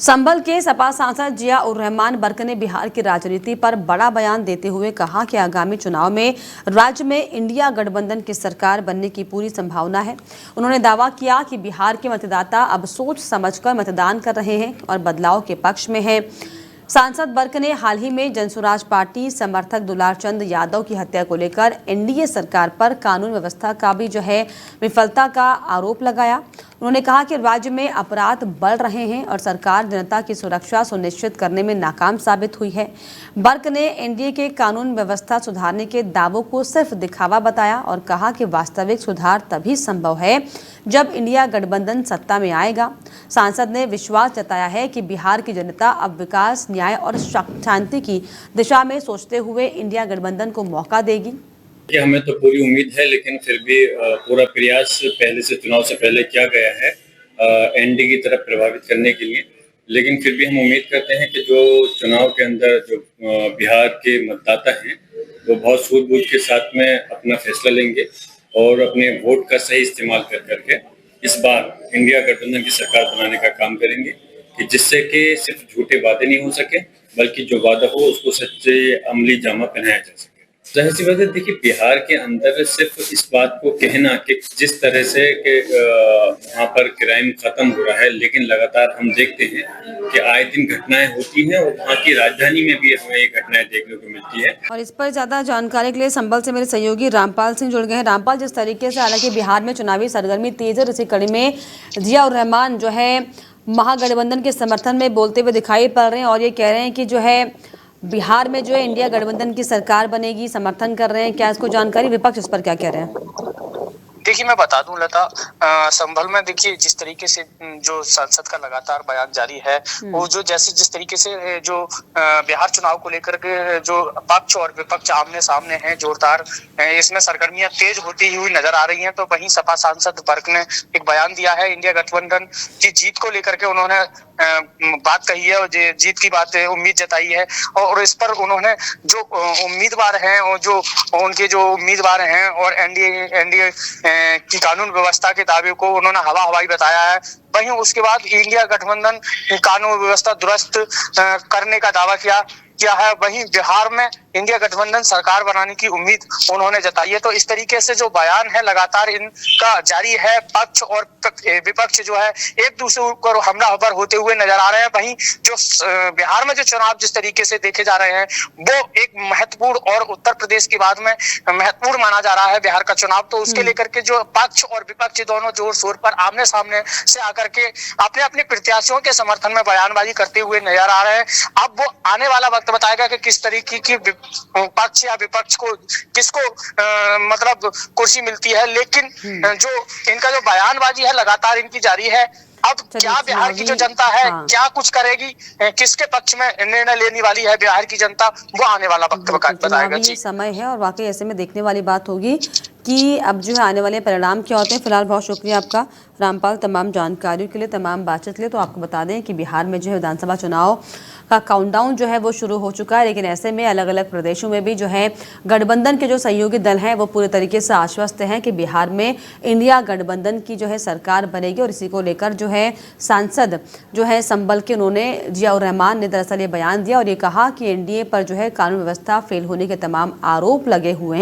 संभल के सपा सांसद जिया उर रहमान बर्क ने बिहार की राजनीति पर बड़ा बयान देते हुए कहा कि आगामी चुनाव में राज्य में इंडिया गठबंधन की सरकार बनने की पूरी संभावना है। उन्होंने दावा किया कि बिहार के मतदाता अब सोच समझकर मतदान कर रहे हैं और बदलाव के पक्ष में हैं। सांसद बर्क ने हाल ही में जनसुराज पार्टी समर्थक दुलारचंद यादव की हत्या को लेकर एनडीए सरकार पर कानून व्यवस्था का भी विफलता का आरोप लगाया। उन्होंने कहा कि राज्य में अपराध बढ़ रहे हैं और सरकार जनता की सुरक्षा सुनिश्चित करने में नाकाम साबित हुई है। बर्क ने एनडीए के कानून व्यवस्था सुधारने के दावों को सिर्फ दिखावा बताया और कहा कि वास्तविक सुधार तभी संभव है जब इंडिया गठबंधन सत्ता में आएगा। सांसद ने विश्वास जताया है कि बिहार की जनता अब विकास, न्याय और शांति की दिशा में सोचते हुए इंडिया गठबंधन को मौका देगी। हमें तो पूरी उम्मीद है, लेकिन फिर भी पूरा प्रयास पहले से चुनाव से पहले किया गया है एनडीए की तरफ प्रभावित करने के लिए। लेकिन फिर भी हम उम्मीद करते हैं कि जो चुनाव के अंदर जो बिहार के मतदाता हैं वो बहुत सूझबूझ के साथ में अपना फैसला लेंगे और अपने वोट का सही इस्तेमाल कर करके इस बार इंडिया गठबंधन की सरकार बनाने का काम करेंगे कि जिससे कि सिर्फ झूठे वादे नहीं हो सके बल्कि जो वादा हो उसको सच्चे अमली जामा पहनाया जा सके। जाहिर सी बात है, देखिए बिहार के अंदर सिर्फ इस बात को कहना कि जिस तरह से कि वहाँ पर क्राइम खत्म हो रहा है, लेकिन लगातार हम देखते हैं कि आए दिन घटनाएं होती हैं और वहाँ की राजधानी में भी हमें ये घटनाएं देखने को मिलती है। और इस पर ज्यादा जानकारी के लिए संभल से मेरे सहयोगी रामपाल सिंह जुड़ गए हैं। रामपाल, जिस तरीके से हालांकि बिहार में चुनावी सरगर्मी तेज है, इसी कड़ी में जिया उर रहमान महागठबंधन के समर्थन में बोलते हुए दिखाई पड़ रहे हैं और ये कह रहे हैं कि बिहार में इंडिया गठबंधन की सरकार बनेगी, समर्थन कर रहे हैं। क्या इसको जानकारी, विपक्ष इस पर क्या कह रहे हैं? देखिए, मैं बता दूं लता, संभल में देखिए जिस तरीके से जो संसद का लगातार बयान जारी है, वो जिस तरीके से जो बिहार चुनाव को लेकर के जो पक्ष और विपक्ष आमने सामने हैं, जोरदार इसमें सरगर्मियां तेज होती हुई नजर आ रही हैं। तो वहीं सपा सांसद बर्क ने एक बयान दिया है इंडिया गठबंधन की जीत को लेकर के। उन्होंने बात कही है और जीत की बात उम्मीद जताई है और इस पर उन्होंने जो उम्मीदवार हैं और जो उनके जो उम्मीदवार हैं और एनडीए की कानून व्यवस्था के दावे को उन्होंने हवाई बताया है। वहीं उसके बाद इंडिया गठबंधन कानून व्यवस्था दुरुस्त करने का दावा किया है। वहीं बिहार में इंडिया गठबंधन सरकार बनाने की उम्मीद उन्होंने जताई है। तो इस तरीके से जो बयान है लगातार इनका जारी है। पक्ष और विपक्ष एक दूसरे पर हमलावर होते हुए नजर आ रहे हैं। वहीं जो बिहार में जो चुनाव जिस तरीके से देखे जा रहे हैं वो एक महत्वपूर्ण और उत्तर प्रदेश के बाद में महत्वपूर्ण माना जा रहा है बिहार का चुनाव। तो उसके लेकर के जो पक्ष और विपक्ष दोनों जोर शोर पर आमने सामने से आकर के अपने अपने प्रत्याशियों के समर्थन में बयानबाजी करते हुए नजर आ रहे हैं। अब वो आने वाला वक्त बताएगा कि किस तरीके की पक्ष या विपक्ष को किसको मतलब कुर्सी मिलती है। लेकिन जो इनका जो बयानबाजी है लगातार इनकी जारी है। अब क्या बिहार की जो जनता है क्या कुछ करेगी, किसके पक्ष में निर्णय लेने वाली है बिहार की जनता, वो आने वाला वक्त बताएगा। ये समय है और वाकई ऐसे में देखने वाली बात होगी कि अब आने वाले परिणाम क्या होते हैं। फिलहाल बहुत शुक्रिया आपका रामपाल, तमाम जानकारियों के लिए, तमाम बातचीत के लिए। तो आपको बता दें कि बिहार में विधानसभा चुनाव का काउंटडाउन वो शुरू हो चुका है, लेकिन ऐसे में अलग अलग प्रदेशों में भी गठबंधन के जो सहयोगी दल हैं वो पूरे तरीके से आश्वस्त हैं कि बिहार में इंडिया गठबंधन की सरकार बनेगी। और इसी को लेकर सांसद संभल के उन्होंने जिया उर रहमान ने दरअसल ये बयान दिया और ये कहा कि एनडीए पर कानून व्यवस्था फेल होने के तमाम आरोप लगे हुए हैं।